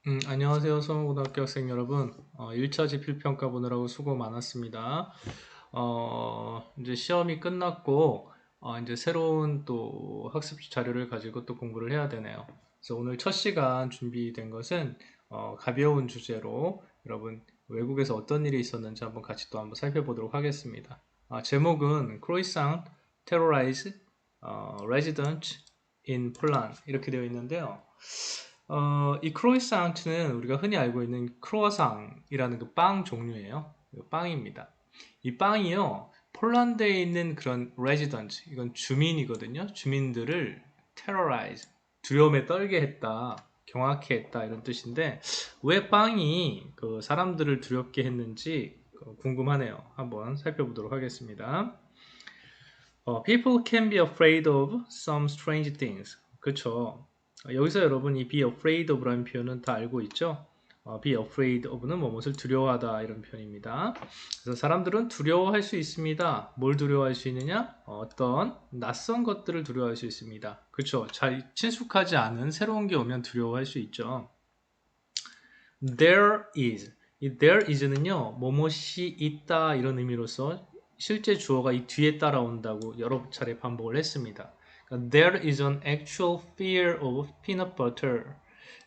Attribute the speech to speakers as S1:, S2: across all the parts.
S1: 안녕하세요. 서원고등학교 학생 여러분. 1차 지필평가 보느라고 수고 많았습니다. 이제 시험이 끝났고, 이제 새로운 또 학습 자료를 가지고 또 공부를 해야 되네요. 그래서 오늘 첫 시간 준비된 것은, 가벼운 주제로 여러분 외국에서 어떤 일이 있었는지 한번 같이 또 한번 살펴보도록 하겠습니다. 제목은 크로이상 terrorize residents in Poland 이렇게 되어 있는데요. 이 크로이상트는 우리가 흔히 알고 있는 크로아상이라는 그 빵 종류예요. 빵입니다. 이 빵이요, 폴란드에 있는 그런 레지던트, 이건 주민이거든요. 주민들을 terrorize, 두려움에 떨게 했다, 경악해 했다 이런 뜻인데 왜 빵이 그 사람들을 두렵게 했는지 궁금하네요. 한번 살펴보도록 하겠습니다. People can be afraid of some strange things. 그렇죠. 여기서 여러분 이 be afraid of라는 표현은 다 알고 있죠? be afraid of는 무엇을 두려워하다 이런 표현입니다. 그래서 사람들은 두려워할 수 있습니다. 뭘 두려워할 수 있느냐? 어떤 낯선 것들을 두려워할 수 있습니다. 그렇죠. 잘 친숙하지 않은 새로운 게 오면 두려워할 수 있죠. There is. 이 there is는요, 뭐뭇이 있다 이런 의미로서 실제 주어가 이 뒤에 따라온다고 여러 차례 반복을 했습니다. 그러니까 there is an actual fear of peanut butter.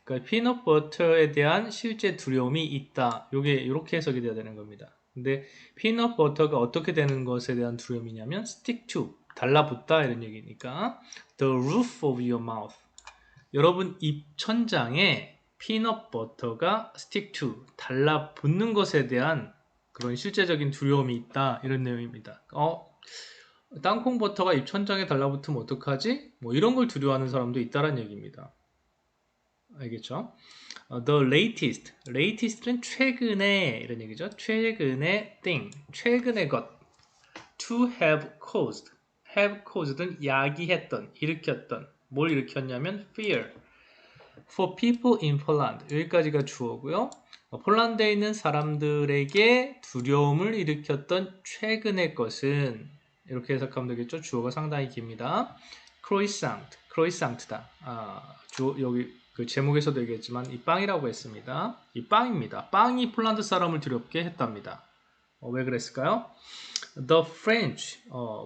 S1: 그러니까 peanut butter에 대한 실제 두려움이 있다. 요게 이렇게 해석이 돼야 되는 겁니다. 근데 peanut butter가 어떻게 되는 것에 대한 두려움이냐면 stick to, 달라붙다 이런 얘기니까 the roof of your mouth. 여러분 입 천장에 피넛 버터가 stick to, 달라붙는 것에 대한 그런 실제적인 두려움이 있다 이런 내용입니다. 땅콩 버터가 입 천장에 달라붙으면 어떡하지? 뭐 이런 걸 두려워하는 사람도 있다는 얘기입니다. 알겠죠? The latest, latest는 최근에 이런 얘기죠. 최근의 thing, 최근의 것. To have caused, have caused는 야기했던, 일으켰던. 뭘 일으켰냐면 fear. For people in Poland 여기까지가 주어고요. 폴란드에 있는 사람들에게 두려움을 일으켰던 최근의 것은 이렇게 해석하면 되겠죠. 주어가 상당히 깁니다. 크로이상트, 크로이상트다. 여기 그 제목에서도 얘기했지만 이 빵이라고 했습니다. 이 빵입니다. 빵이 폴란드 사람을 두렵게 했답니다. 왜 그랬을까요? The French,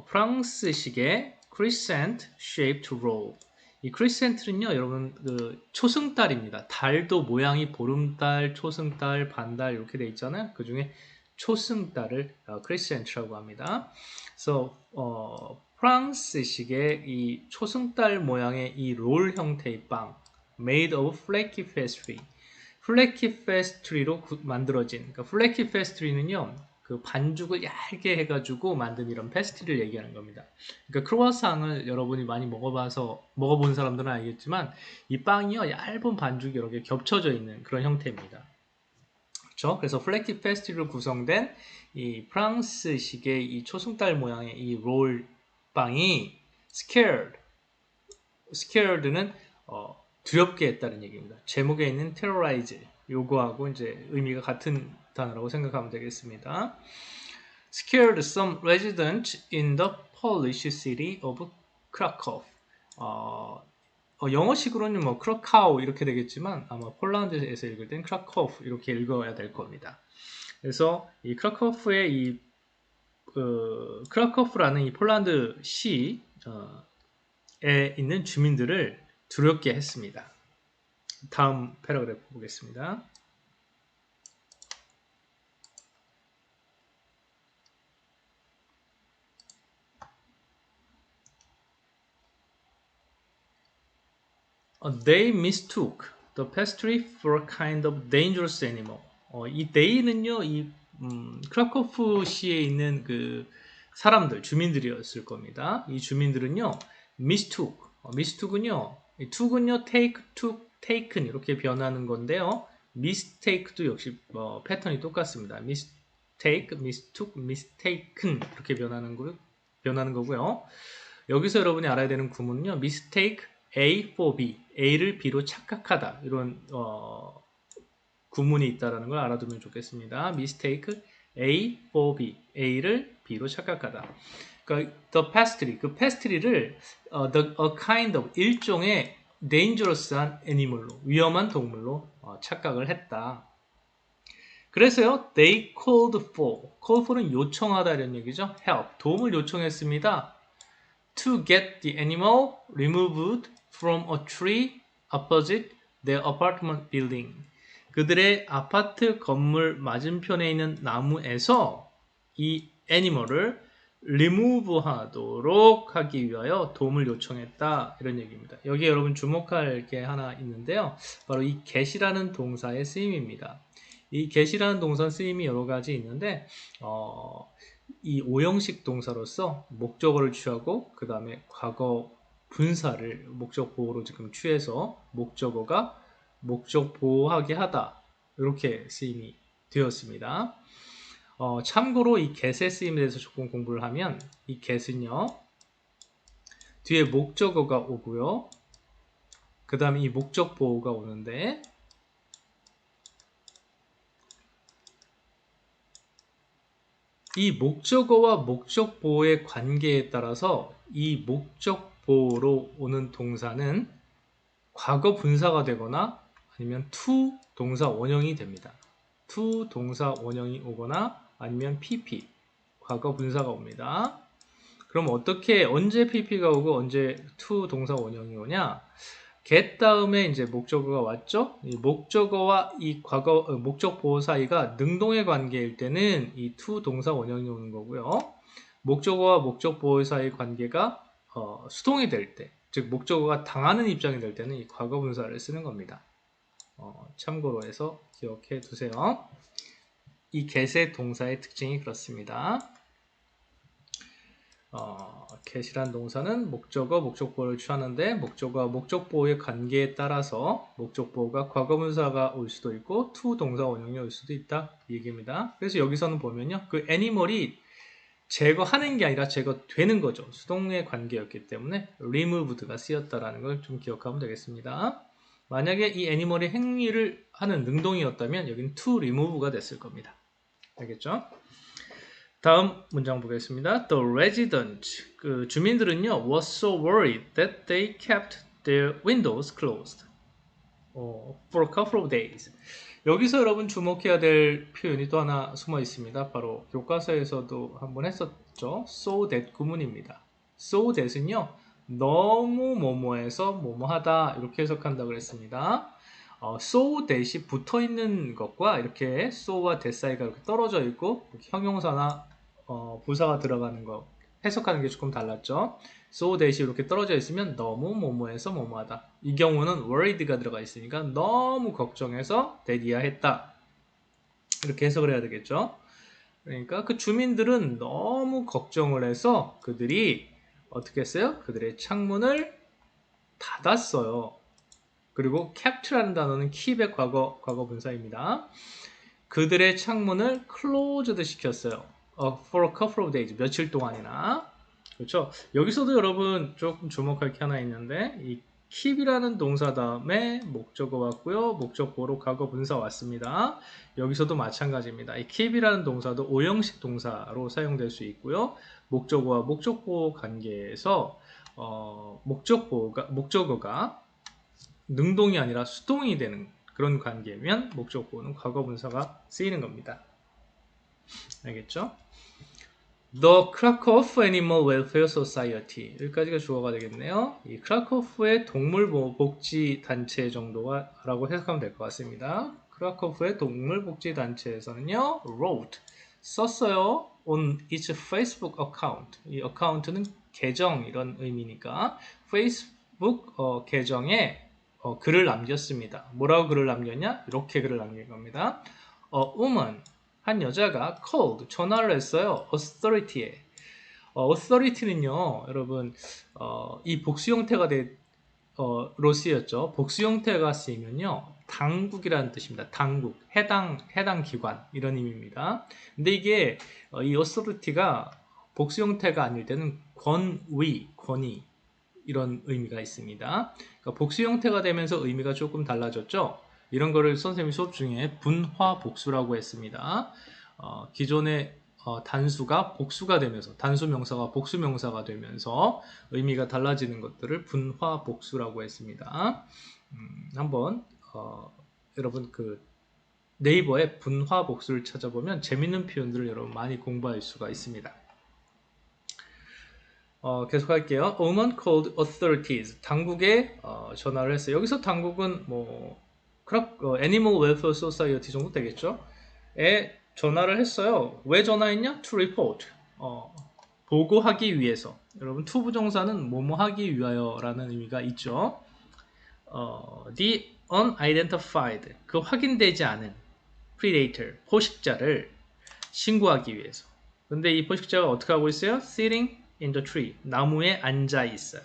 S1: 프랑스식의 crescent shaped roll. 이 크리센트는요, 여러분, 그 초승달입니다. 달도 모양이 보름달, 초승달, 반달 이렇게 돼 있잖아요. 그 중에 초승달을 크리센트라고 합니다. 그래서 프랑스식의 이 초승달 모양의 이 롤 형태의 빵, made of flaky pastry. 플래키 페스트리로 만들어진, 그러니까 플래키 페스트리는요, 그 반죽을 얇게 해가지고 만든 이런 페스트리를 얘기하는 겁니다. 그러니까 크루아상을 여러분이 많이 먹어본 사람들은 알겠지만 이 빵이요, 얇은 반죽이 이렇게 겹쳐져 있는 그런 형태입니다. 그렇죠? 그래서 플래키 페스트리로 구성된 이 프랑스식의 이 초승달 모양의 이 롤 빵이 scared는 두렵게 했다는 얘기입니다. 제목에 있는 terrorize 요거하고 이제 의미가 같은 단어라고 생각하면 되겠습니다. Scared some residents in the Polish city of Krakow. 영어식으로는 뭐 크라카우 이렇게 되겠지만 아마 폴란드에서 읽을 땐 크라코프 이렇게 읽어야 될 겁니다. 그래서 이 크라코프의 이 크라코프라는 이 폴란드 시에 있는 주민들을 두렵게 했습니다. 다음 패러그래프 보겠습니다. They mistook the pastry for a kind of dangerous animal. 이 they는요, 이 크라코프 시에 있는 그 사람들, 주민들이었을 겁니다. 이 주민들은요, mistook, mistook은요, took은요, take, took, taken 이렇게 변하는 건데요. mistake도 역시 패턴이 똑같습니다. mistake, mistook, mistaken 이렇게 변하는 거고요. 여기서 여러분이 알아야 되는 구문은요. mistake A for B, A를 B로 착각하다 이런 구문이 있다는 걸 알아두면 좋겠습니다. mistake A for B, A를 B로 착각하다. 그러니까 the pastry, 그 pastry를 a kind of 일종의 dangerous한 animal로, 위험한 동물로 착각을 했다. 그래서요, they call for는 요청하다 이런 얘기죠. help, 도움을 요청했습니다. to get the animal removed from a tree opposite their apartment building. 그들의 아파트 건물 맞은편에 있는 나무에서 이 애니멀을 remove 하도록 하기 위하여 도움을 요청했다 이런 얘기입니다. 여기 여러분 주목할 게 하나 있는데요. 바로 이 get이라는 동사의 쓰임입니다. 이 get이라는 동사 쓰임이 여러 가지 있는데 이 오형식 동사로서 목적어를 취하고 그 다음에 과거 분사를 목적 보호로 지금 취해서 목적어가 목적 보호하게 하다 이렇게 쓰임이 되었습니다. 참고로 이 get의 쓰임에 대해서 조금 공부를 하면 이 get은요 뒤에 목적어가 오고요 그 다음에 이 목적 보호가 오는데 이 목적어와 목적 보호의 관계에 따라서 이 목적 보호로 오는 동사는 과거 분사가 되거나 아니면 to 동사 원형이 됩니다. to 동사 원형이 오거나 아니면 pp 과거 분사가 옵니다. 그럼 어떻게 언제 pp가 오고 언제 to 동사 원형이 오냐? get 다음에 이제 목적어가 왔죠? 이 목적어와 이 과거 목적 보호 사이가 능동의 관계일 때는 이 to 동사 원형이 오는 거고요. 목적어와 목적 보호 사이 관계가 수동이 될 때, 즉 목적어가 당하는 입장이 될 때는 이 과거 분사를 쓰는 겁니다. 참고로 해서 기억해 두세요. 이 get의 동사의 특징이 그렇습니다. get이란 동사는 목적어, 목적보호를 취하는데 목적어와 목적보호의 관계에 따라서 목적보호가 과거분사가 올 수도 있고 to 동사 원형이 올 수도 있다 이 얘기입니다. 그래서 여기서는 보면요 그 애니멀이 제거하는 게 아니라 제거되는 거죠. 수동의 관계였기 때문에 removed가 쓰였다라는 걸 좀 기억하면 되겠습니다. 만약에 이 애니멀이 행위를 하는 능동이었다면 여기는 to remove가 됐을 겁니다. 알겠죠? 다음 문장 보겠습니다. The residents, 그 주민들은요, was so worried that they kept their windows closed for a couple of days. 여기서 여러분 주목해야 될 표현이 또 하나 숨어 있습니다. 바로 교과서에서도 한번 했었죠. so that 구문입니다. so that은요, 너무 뭐뭐해서 뭐뭐하다 이렇게 해석한다고 했습니다. so that이 붙어 있는 것과 이렇게 so와 that 사이가 이렇게 떨어져 있고 형용사나 부사가 들어가는 거 해석하는 게 조금 달랐죠. so that이 이렇게 떨어져 있으면 너무 뭐뭐해서 뭐뭐하다. 이 경우는 worried가 들어가 있으니까 너무 걱정해서 that 이하했다. 이렇게 해석을 해야 되겠죠. 그러니까 그 주민들은 너무 걱정을 해서 그들이 어떻게 했어요? 그들의 창문을 닫았어요. 그리고 capt라는 단어는 keep의 과거 분사입니다. 그들의 창문을 closed 시켰어요. For a couple of days, 며칠 동안이나. 그렇죠? 여기서도 여러분 조금 주목할 게 하나 있는데 이 keep이라는 동사 다음에 목적어 왔고요. 목적보로 과거 분사 왔습니다. 여기서도 마찬가지입니다. 이 keep이라는 동사도 오형식 동사로 사용될 수 있고요. 목적어와 목적보 관계에서 목적어가 능동이 아니라 수동이 되는 그런 관계면 목적보는 과거 분사가 쓰이는 겁니다. 알겠죠? The Krakow Animal Welfare Society 여기까지가 주어가 되겠네요. 이 크라코프의 동물복지단체 정도라고 해석하면 될 것 같습니다. 크라코프의 동물복지단체에서는요 wrote 썼어요 on its Facebook account. 이 어카운트는 계정 이런 의미니까 페이스북 계정에 글을 남겼습니다. 뭐라고 글을 남겼냐? 이렇게 글을 남긴 겁니다. A woman 한 여자가 called 전화를 했어요. authority에. authority는요, 여러분 이 복수 형태가 로 쓰였죠. 복수 형태가 쓰이면요, 당국이라는 뜻입니다. 당국, 해당 기관 이런 의미입니다. 근데 이게 이 authority가 복수 형태가 아닐 때는 권위 이런 의미가 있습니다. 그러니까 복수 형태가 되면서 의미가 조금 달라졌죠. 이런 거를 선생님이 수업 중에 분화 복수라고 했습니다. 기존의 단수가 복수가 되면서 단수 명사가 복수 명사가 되면서 의미가 달라지는 것들을 분화 복수라고 했습니다. 한번 여러분 그 네이버에 분화 복수를 찾아보면 재밌는 표현들을 여러분 많이 공부할 수가 있습니다. 계속할게요. A woman called authorities. 당국에 전화를 했어요. 여기서 당국은 뭐 Animal Welfare Society 정도 되겠죠? 에 전화를 했어요. 왜 전화했냐? To report. 보고하기 위해서. 여러분 투부정사는 뭐뭐 하기 위하여라는 의미가 있죠. The unidentified. 그 확인되지 않은 predator, 포식자를 신고하기 위해서. 근데 이 포식자가 어떻게 하고 있어요? Sitting in the tree. 나무에 앉아 있어요.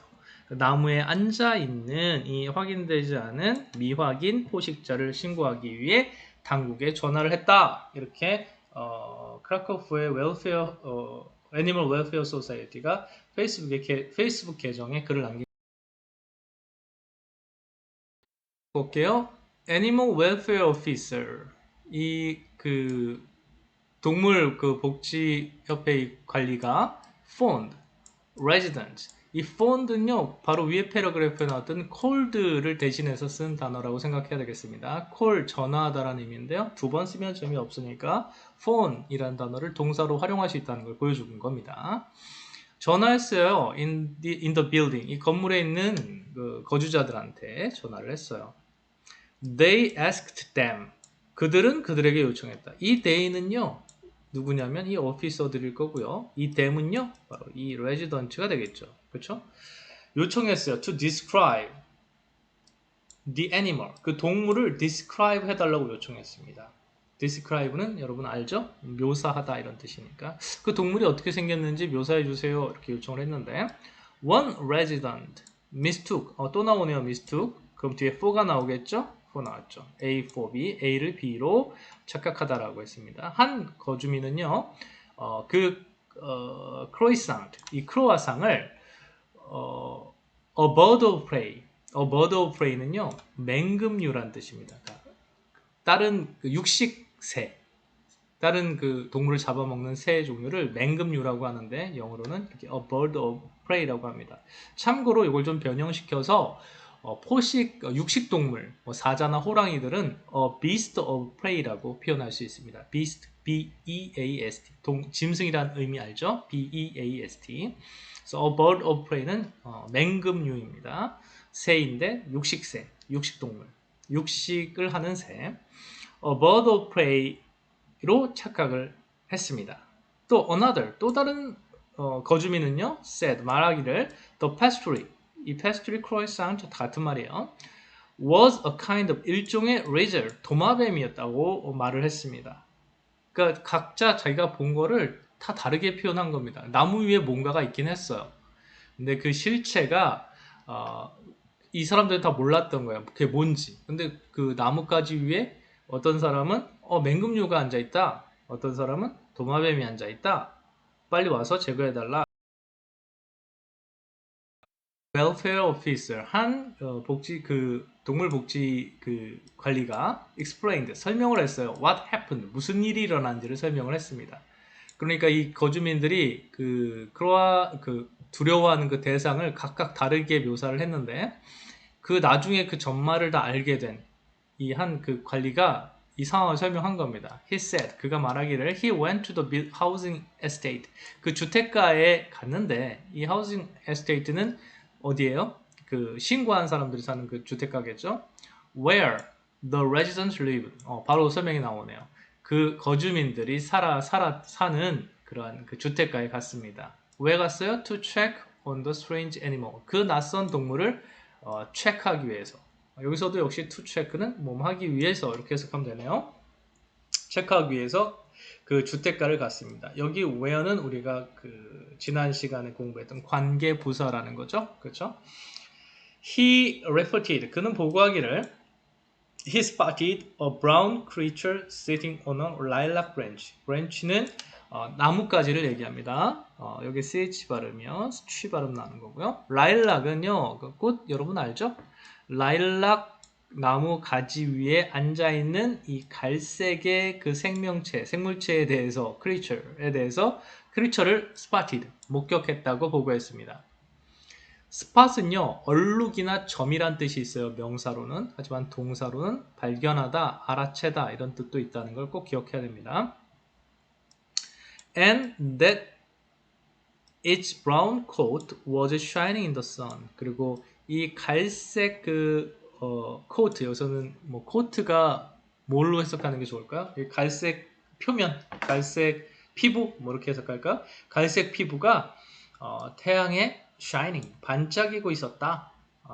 S1: 나무에 앉아 있는 이 확인되지 않은 미확인 포식자를 신고하기 위해 당국에 전화를 했다. 이렇게 크라코프의 애니멀 웰페어 소사이어티가 페이스북 계정에 글을 남기. 볼게요. Animal Welfare Officer. 이 동물 복지협회 관리가 fond, resident. 이 fond는요, 바로 위에 패러그래프에 나왔던 called를 대신해서 쓴 단어라고 생각해야 되겠습니다. call, 전화하다라는 의미인데요. 두 번 쓰면 재미없으니까 phone이라는 단어를 동사로 활용할 수 있다는 걸 보여주는 겁니다. 전화했어요. in the building. 이 건물에 있는 거주자들한테 전화를 했어요. They asked them. 그들은 그들에게 요청했다. 이 they는요, 누구냐면 이 오피서들일 거고요. 이 them은요, 바로 이 resident가 되겠죠. 그렇죠? 요청했어요. To describe the animal. 그 동물을 describe 해달라고 요청했습니다. describe는 여러분 알죠? 묘사하다 이런 뜻이니까. 그 동물이 어떻게 생겼는지 묘사해 주세요. 이렇게 요청을 했는데 one resident mistook. 또 나오네요. mistook. 그럼 뒤에 for가 나오겠죠? for 나왔죠. A for B, A를 B로 착각하다라고 했습니다. 한 거주민은요, 크로이상트, 이 크로아상을 a bird of prey, a bird of prey는요, 맹금류란 뜻입니다. 다른 육식새, 다른 동물을 잡아먹는 새 종류를 맹금류라고 하는데 영어로는 이렇게 a bird of prey라고 합니다. 참고로 이걸 좀 변형시켜서 육식 동물, 사자나 호랑이들은 a beast of prey라고 표현할 수 있습니다. beast, B-E-A-S-T, 짐승이란 의미 알죠? B-E-A-S-T. 그래서 a bird of prey는 맹금류입니다. 새인데 육식새, 육식동물, 육식을 하는 새. a bird of prey로 착각을 했습니다. 또 another, 또 다른 거주민은요, said, 말하기를 the pastry, 이 pastry croissant 같은 말이에요. was a kind of 일종의 razor, 도마뱀이었다고 말을 했습니다. 그러니까 각자 자기가 본 거를 다 다르게 표현한 겁니다. 나무 위에 뭔가가 있긴 했어요. 근데 그 실체가 이 사람들은 다 몰랐던 거예요. 그게 뭔지. 근데 그 나뭇가지 위에 어떤 사람은 맹금류가 앉아있다. 어떤 사람은 도마뱀이 앉아있다. 빨리 와서 제거해달라. 웰페어 오피서 한 동물 복지 관리가 explained 설명을 했어요. What happened? 무슨 일이 일어난지를 설명을 했습니다. 그러니까 이 거주민들이 두려워하는 그 대상을 각각 다르게 묘사를 했는데 나중에 그 전말을 다 알게 된 이 한 관리가 이 상황을 설명한 겁니다. He said, 그가 말하기를 he went to the housing estate. 그 주택가에 갔는데 이 housing estate는 어디예요? 신고한 사람들이 사는 그 주택가겠죠? Where the residents live. 바로 설명이 나오네요. 그 거주민들이 사는 그러한 주택가에 갔습니다. 왜 갔어요? To check on the strange animal. 그 낯선 동물을 체크하기 위해서. 여기서도 역시 to check는 하기 위해서 이렇게 해석하면 되네요. 체크하기 위해서 그 주택가를 갔습니다. 여기 where는 우리가 지난 시간에 공부했던 관계부사라는 거죠. 그렇죠? He reported. 그는 보고하기를 he spotted a brown creature sitting on a lilac branch. branch는 나뭇가지를 얘기합니다. 여기 ch 발음이요. 취 발음 나는 거고요. 라일락은요. 꽃 여러분 알죠? 라일락 나무 가지 위에 앉아있는 이 갈색의 생물체에 대해서, creature에 대해서, creature를 spotted, 목격했다고 보고했습니다. spot은요, 얼룩이나 점이란 뜻이 있어요. 명사로는. 하지만 동사로는 발견하다, 알아채다 이런 뜻도 있다는 걸 꼭 기억해야 됩니다. And that its brown coat was shining in the sun. 그리고 이 갈색 코트, 여기서는 뭐 코트가 뭘로 해석하는 게 좋을까요? 이 갈색 표면, 갈색 피부, 뭐 이렇게 해석할까? 갈색 피부가 태양에 shining, 반짝이고 있었다.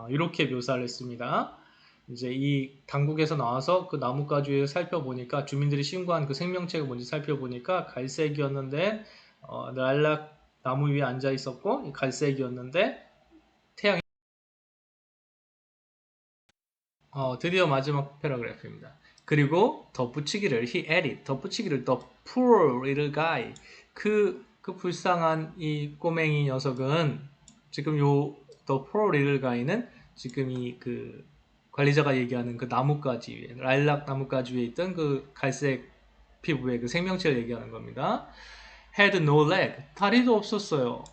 S1: 이렇게 묘사를 했습니다. 이제 이 당국에서 나와서 그 나뭇가지를 살펴보니까 주민들이 신고한 그 생명체가 뭔지 살펴보니까 갈색이었는데 랄락 나무 위에 앉아 있었고 갈색이었는데 태양이 드디어 마지막 패러그래프입니다. 그리고 덧붙이기를 he added 덧붙이기를 the poor little guy 그 불쌍한 이 꼬맹이 녀석은 지금 요 the poor little guy는 지금 이 그 관리자가 얘기하는 그 나뭇가지 위에 라일락 나뭇가지 위에 있던 그 갈색 피부의 그 생명체를 얘기하는 겁니다. had no leg 다리도 없었어요.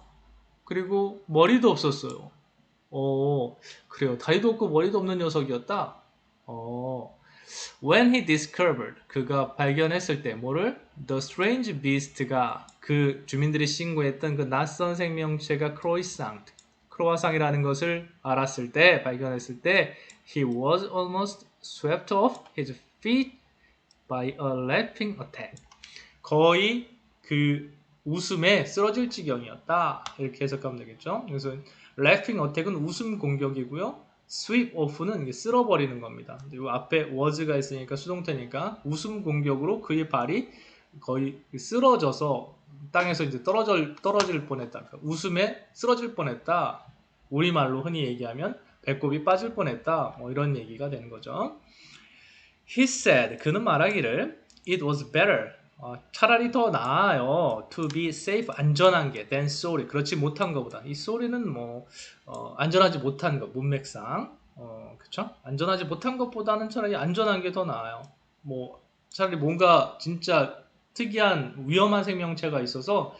S1: 그리고 머리도 없었어요. 그래요. 다리도 없고 머리도 없는 녀석이었다. When he discovered 그가 발견했을 때 뭐를? The strange beast가 그 주민들이 신고했던 그 낯선 생명체가 크로아상이라는 것을 알았을 때 발견했을 때 he was almost swept off his feet by a laughing attack. 거의 그 웃음에 쓰러질 지경이었다. 이렇게 해석하면 되겠죠. 그래서 laughing attack은 웃음 공격이고요. sweep off는 쓸어버리는 겁니다. 그리고 앞에 was가 있으니까 수동태니까 웃음 공격으로 그의 발이 거의 쓰러져서 땅에서 이제 떨어질 뻔했다. 그러니까 웃음에 쓰러질 뻔했다. 우리말로 흔히 얘기하면 배꼽이 빠질 뻔했다. 뭐 이런 얘기가 되는 거죠. He said, 그는 말하기를 It was better, 차라리 더 나아요. To be safe, 안전한 게 than sorry, 그렇지 못한 것보다. 이 sorry는 뭐 안전하지 못한 것, 문맥상 그쵸? 안전하지 못한 것보다는 차라리 안전한 게 더 나아요. 뭐 차라리 뭔가 진짜 특이한 위험한 생명체가 있어서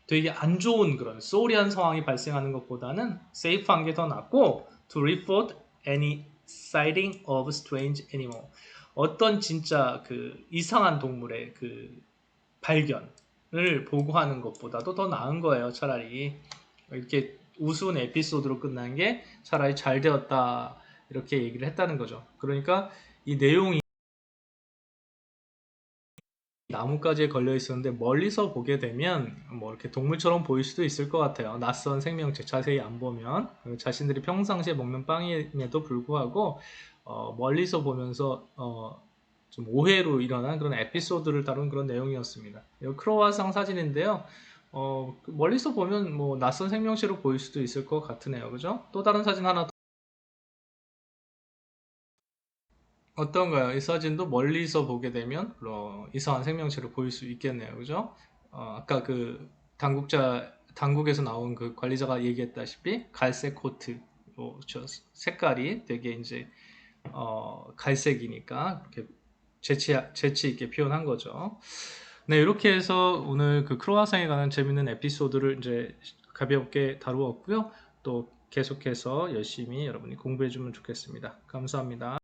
S1: 되게 안 좋은 그런 sorry한 상황이 발생하는 것보다는 safe한 게 더 낫고 to report any sighting of strange animal. 어떤 진짜 그 이상한 동물의 그 발견을 보고하는 것보다도 더 나은 거예요. 차라리 이렇게 우스운 에피소드로 끝난 게 차라리 잘 되었다 이렇게 얘기를 했다는 거죠. 그러니까 이 내용이 나뭇가지에 걸려 있었는데 멀리서 보게 되면 뭐 이렇게 동물처럼 보일 수도 있을 것 같아요. 낯선 생명체 자세히 안 보면 자신들이 평상시에 먹는 빵임에도 불구하고 멀리서 보면서 좀 오해로 일어난 그런 에피소드를 다룬 그런 내용이었습니다. 이거 크로와상 사진인데요. 멀리서 보면 뭐 낯선 생명체로 보일 수도 있을 것 같으네요. 그죠? 또 다른 사진 하나 어떤가요? 이 사진도 멀리서 보게 되면 이상한 생명체를 보일 수 있겠네요. 그죠? 아까 그 당국에서 나온 그 관리자가 얘기했다시피 갈색 코트, 저 색깔이 되게 이제 갈색이니까 이렇게 재치 있게 표현한 거죠. 네, 이렇게 해서 오늘 그 크로아상에 관한 재밌는 에피소드를 이제 가볍게 다루었고요. 또 계속해서 열심히 여러분이 공부해 주면 좋겠습니다. 감사합니다.